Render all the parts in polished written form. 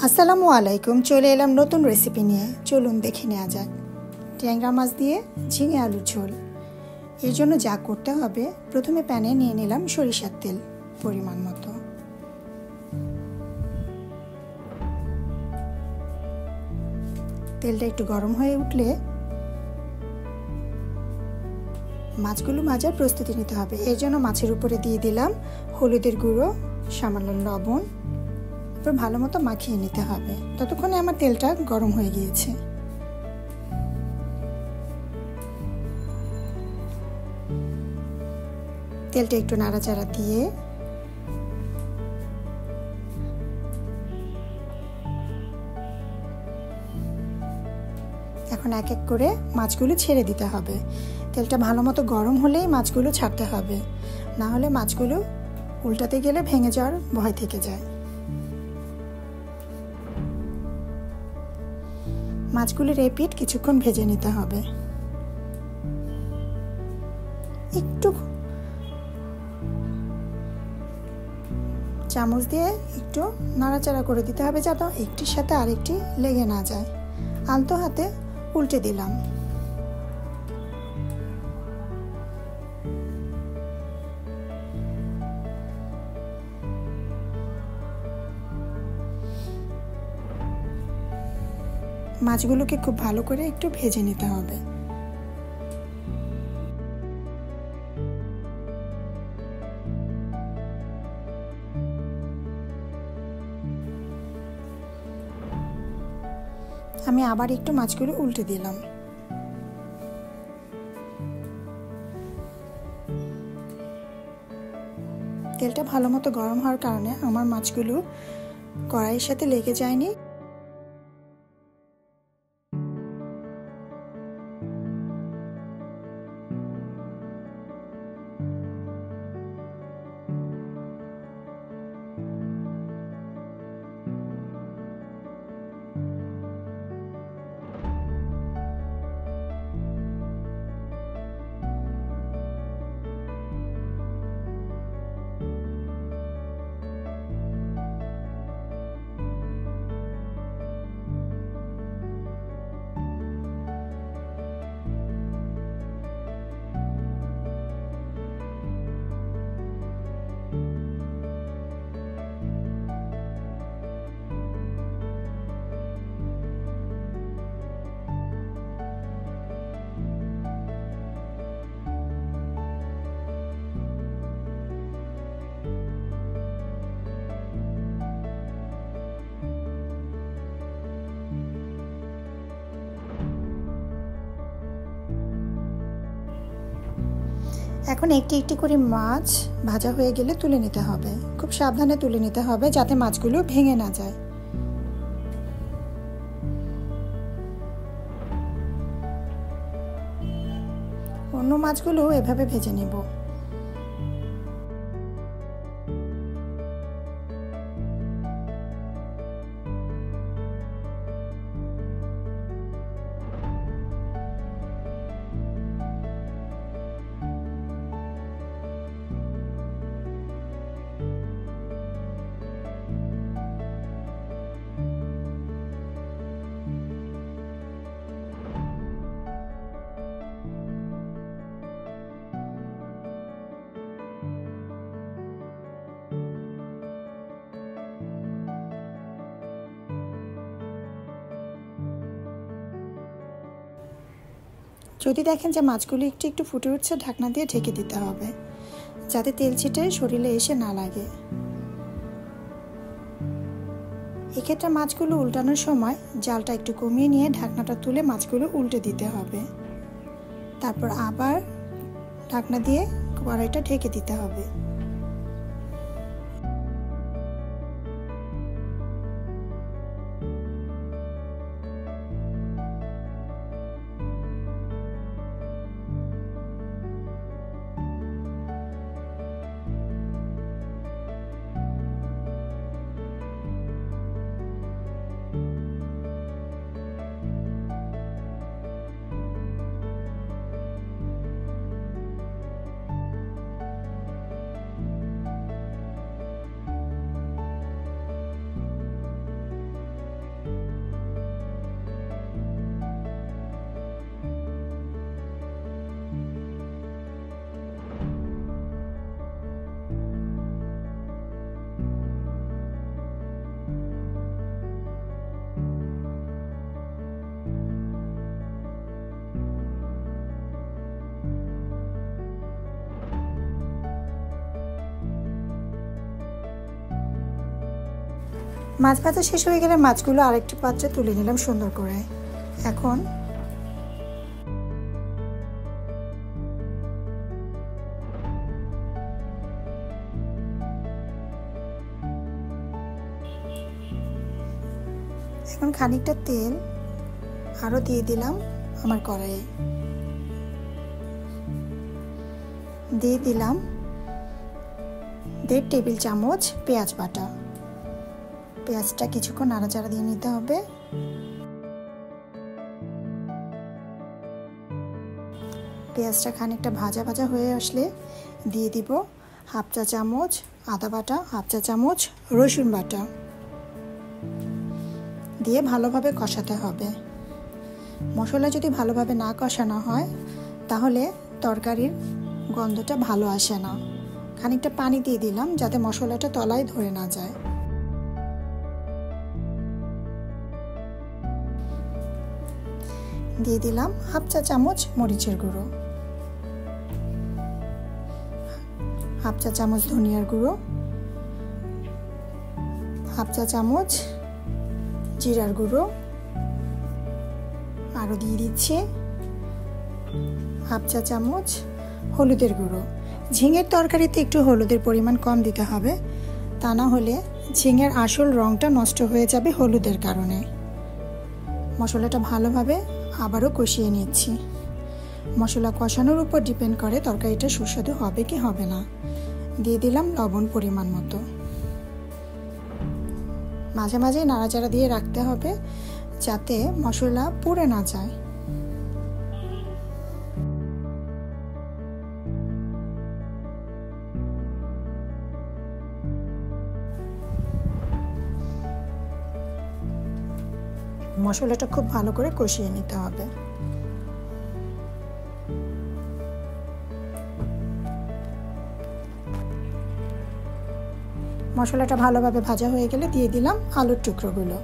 আসসালামু আলাইকুম। চলে এলাম নতুন রেসিপি নিয়ে। চলুন দেখে নেওয়া যাক। ট্যাংরা মাছ দিয়ে ঝিঙে আলুর ঝোল। এর জন্য যা করতে হবে, প্রথমে প্যানে নিয়ে নিলাম সরিষার তেল পরিমাণ মতো। তেলটা একটু গরম হয়ে উঠলে মাছগুলো ভাজার প্রস্তুতি নিতে হবে। এর জন্য মাছের উপরে দিয়ে দিলাম হলুদের গুঁড়ো, সামান্য লবণ, ভালো মতো মাখিয়ে নিতে হবে। ততক্ষণে আমার তেলটা গরম হয়ে গিয়েছে। তেলটা একটু নাড়াচাড়া দিয়ে এখন এক এক করে মাছগুলো ছেড়ে দিতে হবে। তেলটা ভালো মতো গরম হলেই মাছগুলো ছাড়তে হবে, না হলে মাছগুলো উল্টাতে গেলে ভেঙে যাওয়ার ভয় থেকে যায়। মাছগুলির এই পিঠ কিছুক্ষণ ভেজে নিতে হবে। একটু চামচ দিয়ে একটু নাড়াচাড়া করে দিতে হবে, যাতে একটির সাথে আরেকটি লেগে না যায়। আলতো হাতে উল্টে দিলাম। মাছগুলোকে খুব ভালো করে একটু ভেজে নিতে হবে। আমি আবার একটু মাছগুলো উল্টে দিলাম। তেলটা ভালো মতো গরম হওয়ার কারণে আমার মাছগুলো কড়াইয়ের সাথে লেগে যায়নি। এখন একটি একটি করে মাছ ভাজা হয়ে গেলে তুলে নিতে হবে। খুব সাবধানে তুলে নিতে হবে, যাতে মাছগুলো ভেঙে না যায়। অন্য মাছগুলো এভাবে ভেজে নেব। যদি দেখেন যে মাছগুলো একটু একটু ফুটে উঠছে, ঢাকনা দিয়ে ঢেকে দিতে হবে, যাতে তেল ছিটে শরীরে এসে না লাগে। এক্ষেত্রে মাছগুলো উল্টানোর সময় জালটা একটু কমিয়ে নিয়ে ঢাকনাটা তুলে মাছগুলো উল্টে দিতে হবে। তারপর আবার ঢাকনা দিয়ে কড়াইটা ঢেকে দিতে হবে। মাছ ভাজা শেষ হয়ে গেলে মাছগুলো আরেকটি পাত্রে তুলে নিলাম সুন্দর করে। এখন খানিকটা তেল আরও দিয়ে দিলাম আমার কড়াইয়ে। দিয়ে দিলাম 1.5 টেবিল চামচ পেঁয়াজ বাটা। পেঁয়াজটা কিছুক্ষণ নাড়াচাড়া দিয়ে নিতে হবে। পেঁয়াজটা খানিকটা ভাজা ভাজা হয়ে আসলে দিয়ে দিব 1/2 চা চামচ আদা বাটা, 1/2 চা চামচ রসুন বাটা দিয়ে ভালোভাবে কষাতে হবে। মশলা যদি ভালোভাবে না কষানো হয় তাহলে তরকারির গন্ধটা ভালো আসে না। খানিকটা পানি দিয়ে দিলাম যাতে মশলাটা তলায় ধরে না যায়। দিয়ে দিলাম 1/2 চা চামচ মরিচের গুঁড়ো, 1/2 চা চামচ ধনিয়ার গুঁড়ো, 1/2 চা চামচ জিরার গুঁড়ো, আরও দিয়ে দিচ্ছি 1/2 চা চামচ হলুদের গুঁড়ো। ঝিঙের তরকারিতে একটু হলুদের পরিমাণ কম দিতে হবে, তা না হলে ঝিঙের আসল রঙটা নষ্ট হয়ে যাবে হলুদের কারণে। মশলাটা ভালোভাবে আবারও কষিয়ে নিচ্ছি। মশলা কষানোর উপর ডিপেন্ড করে তরকারিটা সুস্বাদু হবে কি হবে না। দিয়ে দিলাম লবণ পরিমাণ মতো। মাঝে মাঝে নাড়াচাড়া দিয়ে রাখতে হবে যাতে মশলা পুড়ে না যায়। মশলাটা খুব ভালো করে কষিয়ে নিতে হবে। মশলাটা ভালোভাবে ভাজা হয়ে গেলে দিয়ে দিলাম আলুর টুকরোগুলো।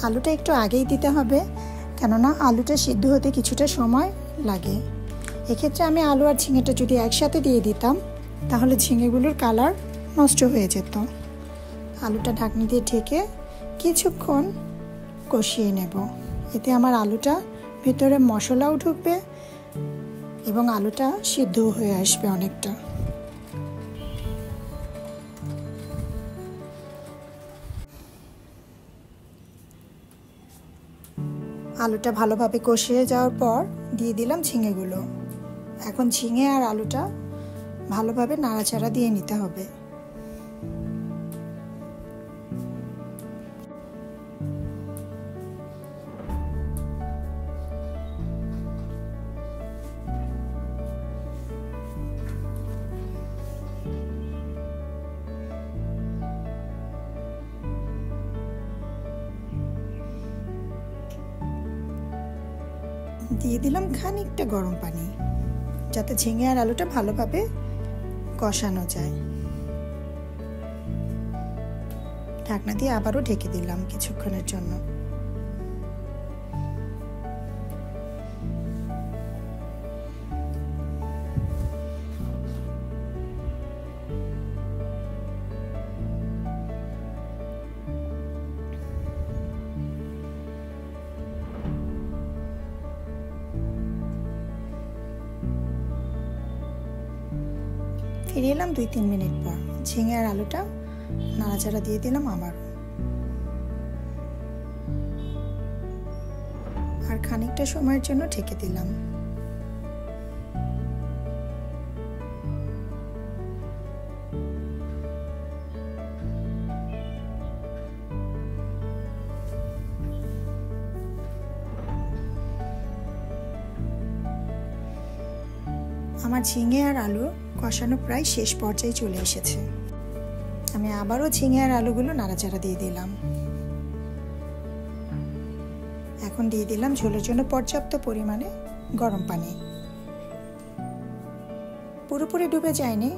আলুটা একটু আগেই দিতে হবে, কেননা আলুটা সিদ্ধ হতে কিছুটা সময় লাগে। এক্ষেত্রে আমি আলু আর ঝিঙেটা যদি একসাথে দিয়ে দিতাম তাহলে ঝিঙেগুলোর কালার নষ্ট হয়ে যেত। আলুটা ঢাকনি দিয়ে ঢেকে কিছুক্ষণ কষিয়ে নেব। এতে আমার আলুটা ভেতরে মশলাও ঢুকবে এবং আলুটা সিদ্ধ হয়ে আসবে অনেকটা। আলুটা ভালোভাবে কষিয়ে যাওয়ার পর দিয়ে দিলাম ঝিঙেগুলো। এখন ঝিঙে আর আলুটা ভালোভাবে নাড়াচাড়া দিয়ে নিতে হবে। দিয়ে দিলাম খানিকটা গরম পানি যাতে ঝিঙে আর আলুটা ভালোভাবে কষানো যায়। ঢাকনা দিয়ে আবারও ঢেকে দিলাম কিছুক্ষণের জন্য। ফিরে এলাম 2-3 মিনিট পর। ঝিঙে আর আলুটা নাড়াচাড়া দিয়ে দিলাম আবার। আর খানিকটা সময়ের জন্য ঢেকে দিলাম। আমার ঝিঙে আর আলু কষানো প্রায় শেষ পর্যায়ে চলে এসেছে। আমি আবারও ঝিঙে আর আলুগুলো নাড়াচাড়া দিয়ে দিলাম। এখন দিয়ে দিলাম ঝোলের জন্য পর্যাপ্ত পরিমাণে গরম পানি। পুরোপুরি ডুবে যায়নি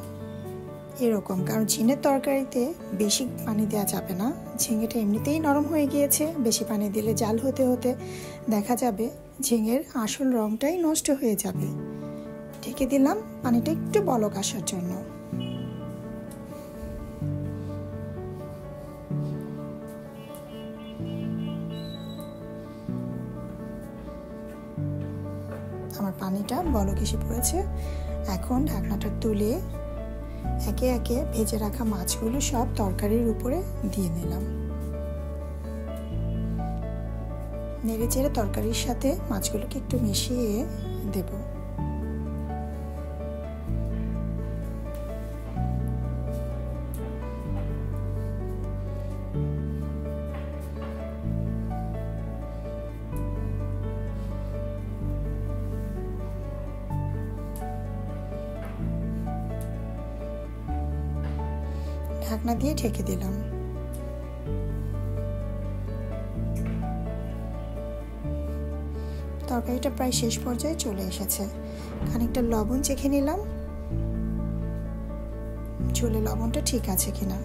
এরকম, কারণ ঝিঙের তরকারিতে বেশি পানি দেওয়া যাবে না। ঝিঙেটা এমনিতেই নরম হয়ে গিয়েছে, বেশি পানি দিলে জাল হতে হতে দেখা যাবে ঝিঙের আসল রংটাই নষ্ট হয়ে যাবে। ঢেকে দিলাম পানিটা একটু বলক আসার জন্য। আমার পানিটা বলক এসে পড়েছে। এখন ঢাকনাটা তুলে একে একে ভেজে রাখা মাছগুলো সব তরকারির উপরে দিয়ে দিলাম। নেড়ে চেড়ে তরকারির সাথে মাছগুলোকে একটু মিশিয়ে দেব। ঢাকনা দিয়ে ঢেকে দিলাম। তরকারিটা প্রায় শেষ পর্যায়ে চলে এসেছে। খানিকটা লবণ চেখে নিলাম, ঝোলে লবণটা ঠিক আছে কিনা।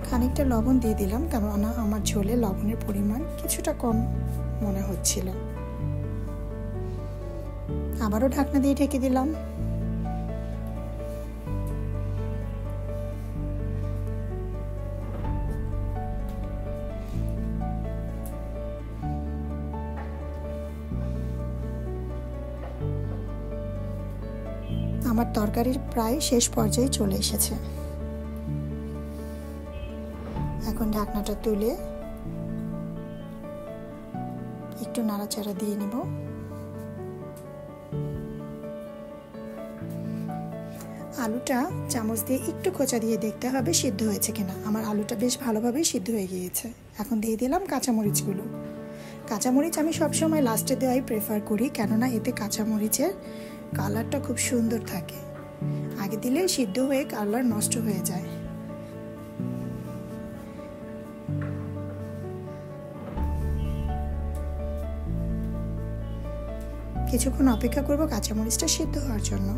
খানিকটা লবণ দিয়ে দিলাম, কেননা আমার ঝোলে লবণের পরিমাণ কিছুটা কম মনে হচ্ছিল। আবারও ঢাকনা দিয়ে ঢেকে দিলাম। আমার তরকারির প্রায় শেষ পর্যায়ে চলে এসেছে। এখন ঢাকনাটা তুলে একটু নাড়াচাড়া দিয়ে নিব। আলুটা চামচ দিয়ে একটু খোঁচা দিয়ে দেখতে হবে সিদ্ধ হয়েছে কিনা। আমার আলুটা বেশ ভালোভাবেই সিদ্ধ হয়ে গিয়েছে। এখন দিয়ে দিলাম কাঁচামরিচগুলো। কাঁচামরিচ আমি সবসময় লাস্টে দেওয়াই প্রেফার করি, কেননা এতে কাঁচামরিচের কালারটা খুব সুন্দর থাকে। আগে দিলে সিদ্ধ হয়ে কালার নষ্ট হয়ে যায়। কিছুক্ষণ অপেক্ষা করব কাঁচামরিচটা সিদ্ধ হওয়ার জন্য।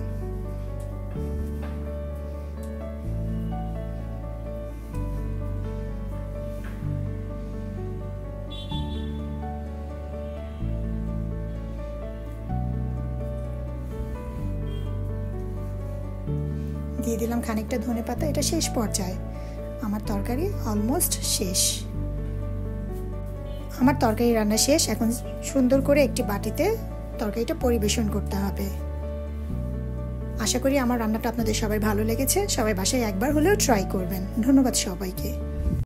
দিয়ে দিলাম খানিকটা ধনেপাতা। এটা শেষ পর্যায়ে। আমার তরকারি অলমোস্ট শেষ। আমার তরকারি রান্না শেষ। এখন সুন্দর করে একটি বাটিতে তরকারিটা পরিবেশন করতে হবে। আশা করি আমার রান্নাটা আপনাদের সবাই ভালো লেগেছে। সবাই বাসায় একবার হলেও ট্রাই করবেন। ধন্যবাদ সবাইকে।